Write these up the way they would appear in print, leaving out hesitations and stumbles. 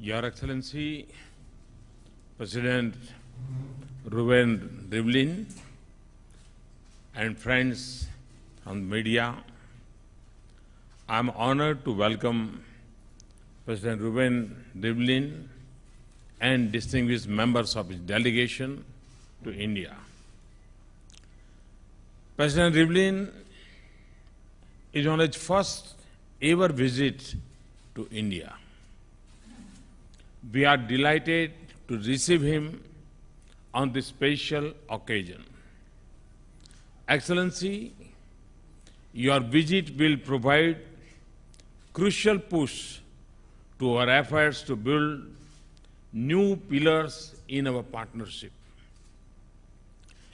Your Excellency, President Reuven Rivlin, and friends from the media, I am honored to welcome President Reuven Rivlin and distinguished members of his delegation to India. President Rivlin is on his first ever visit to India. We are delighted to receive him on this special occasion. Excellency, your visit will provide crucial push to our efforts to build new pillars in our partnership.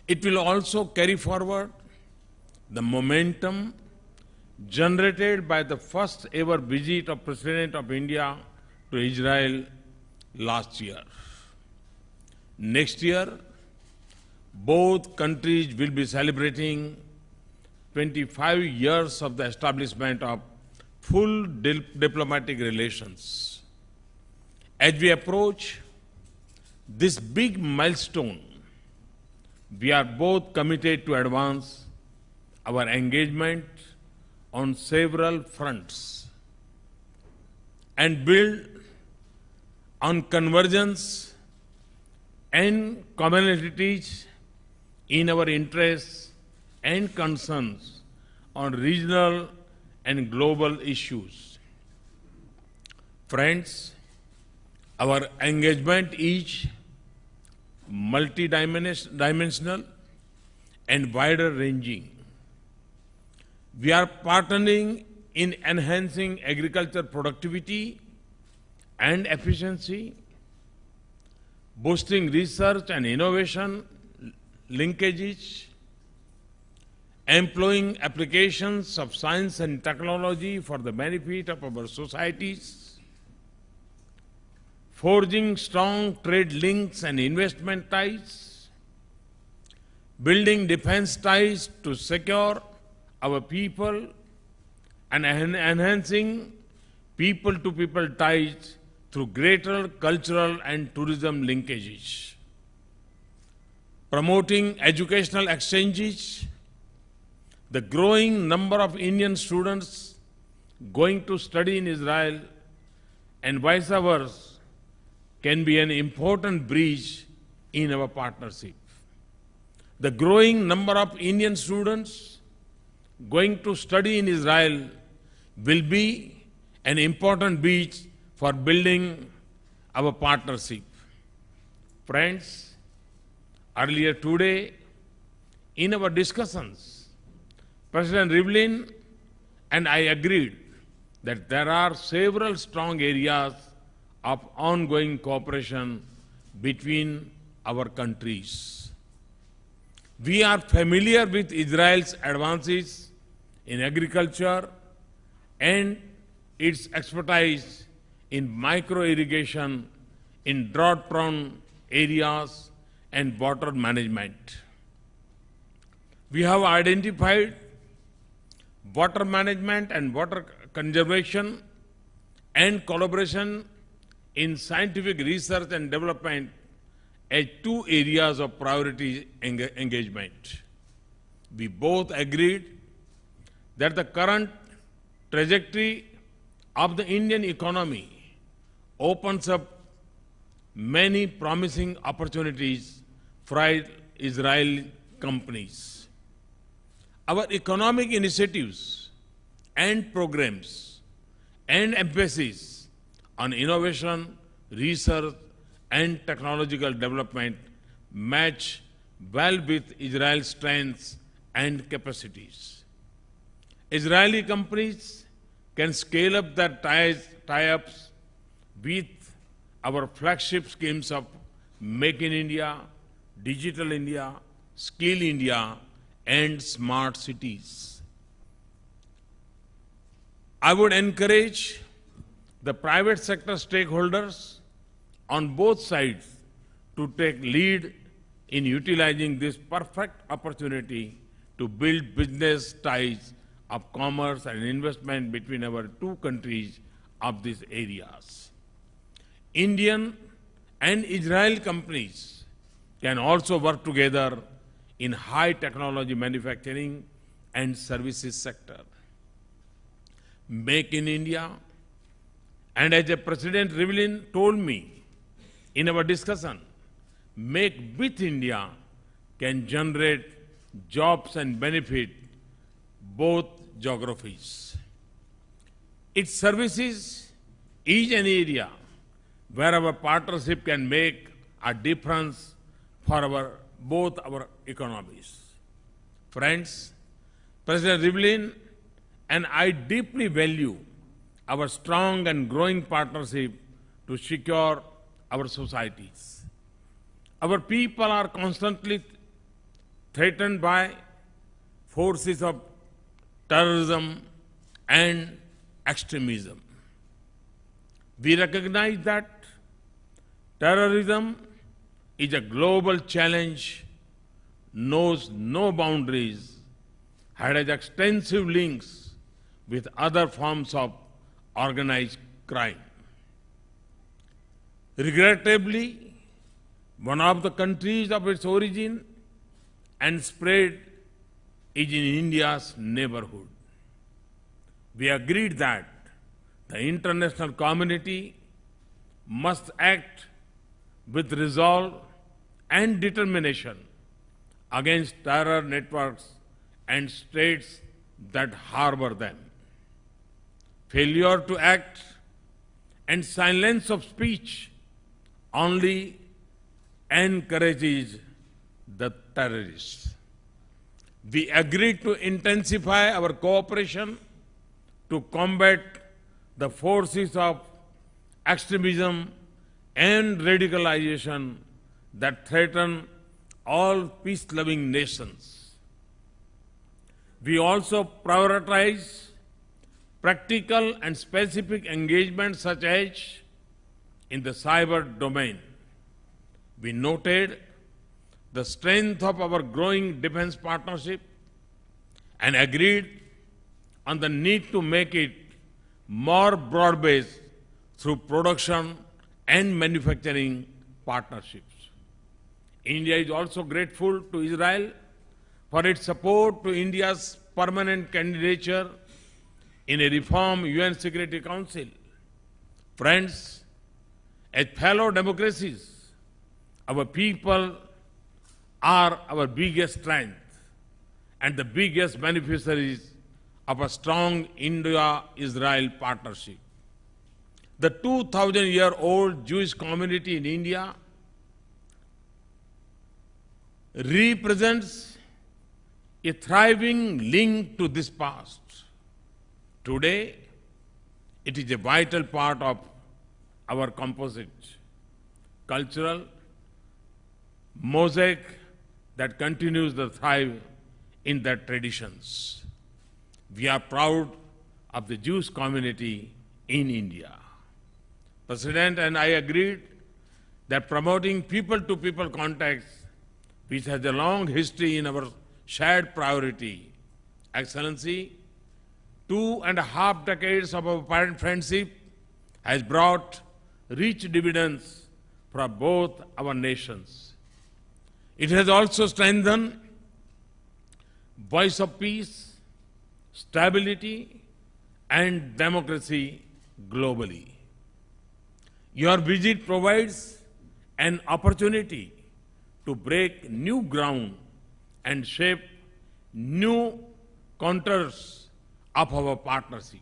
It will also carry forward the momentum generated by the first ever visit of President of India to Israel last year. Next year, both countries will be celebrating 25 years of the establishment of full diplomatic relations. As we approach this big milestone, we are both committed to advance our engagement on several fronts and build on convergence and commonalities in our interests and concerns on regional and global issues. Friends, our engagement is multidimensional and wider-ranging. We are partnering in enhancing agriculture productivity and efficiency, boosting research and innovation linkages, employing applications of science and technology for the benefit of our societies, forging strong trade links and investment ties, building defense ties to secure our people, and enhancing people-to-people ties through greater cultural and tourism linkages, promoting educational exchanges. The growing number of Indian students going to study in Israel and vice versa can be an important bridge in our partnership. The growing number of Indian students going to study in Israel will be an important bridge for building our partnership. Friends, earlier today, in our discussions, President Rivlin and I agreed that there are several strong areas of ongoing cooperation between our countries. We are familiar with Israel's advances in agriculture and its expertise in micro-irrigation in drought-prone areas and water management. We have identified water management and water conservation and collaboration in scientific research and development as two areas of priority engagement. We both agreed that the current trajectory of the Indian economy opens up many promising opportunities for Israeli companies. Our economic initiatives and programs and emphasis on innovation, research, and technological development match well with Israel's strengths and capacities. Israeli companies can scale up their tie-ups with our flagship schemes of Make in India, Digital India, Skill India, and Smart Cities. I would encourage the private sector stakeholders on both sides to take lead in utilizing this perfect opportunity to build business ties of commerce and investment between our two countries of these areas. Indian and Israeli companies can also work together in high technology manufacturing and services sector. Make in India, and as a President Rivlin told me in our discussion, Make with India can generate jobs and benefit both geographies. It services each an area where our partnership can make a difference for both our economies. Friends, President Rivlin and I deeply value our strong and growing partnership to secure our societies. Our people are constantly threatened by forces of terrorism and extremism. We recognize that terrorism is a global challenge, knows no boundaries, has extensive links with other forms of organized crime. Regrettably, one of the countries of its origin and spread is in India's neighborhood. We agreed that the international community must act with resolve and determination against terror networks and states that harbor them. Failure to act and silence of speech only encourages the terrorists. We agreed to intensify our cooperation to combat the forces of extremism and radicalization that threaten all peace-loving nations. We also prioritize practical and specific engagements such as in the cyber domain. We noted the strength of our growing defense partnership and agreed on the need to make it more broad-based through production and manufacturing partnerships. India is also grateful to Israel for its support to India's permanent candidature in a reformed UN Security Council. Friends, as fellow democracies, our people are our biggest strength and the biggest beneficiaries of a strong India-Israel partnership. The 2,000-year-old Jewish community in India represents a thriving link to this past. Today, it is a vital part of our composite cultural mosaic that continues to thrive in their traditions. We are proud of the Jewish community in India. President and I agreed that promoting people-to-people contacts, which has a long history in our shared priority, Excellency, 2.5 decades of our friendship has brought rich dividends for both our nations. It has also strengthened voice of peace, stability, and democracy globally. Your visit provides an opportunity to break new ground and shape new contours of our partnership.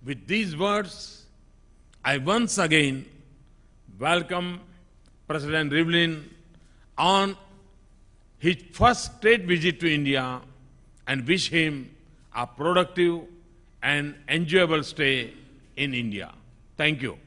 With these words, I once again welcome President Rivlin on his first state visit to India and wish him a productive and enjoyable stay in India. Thank you.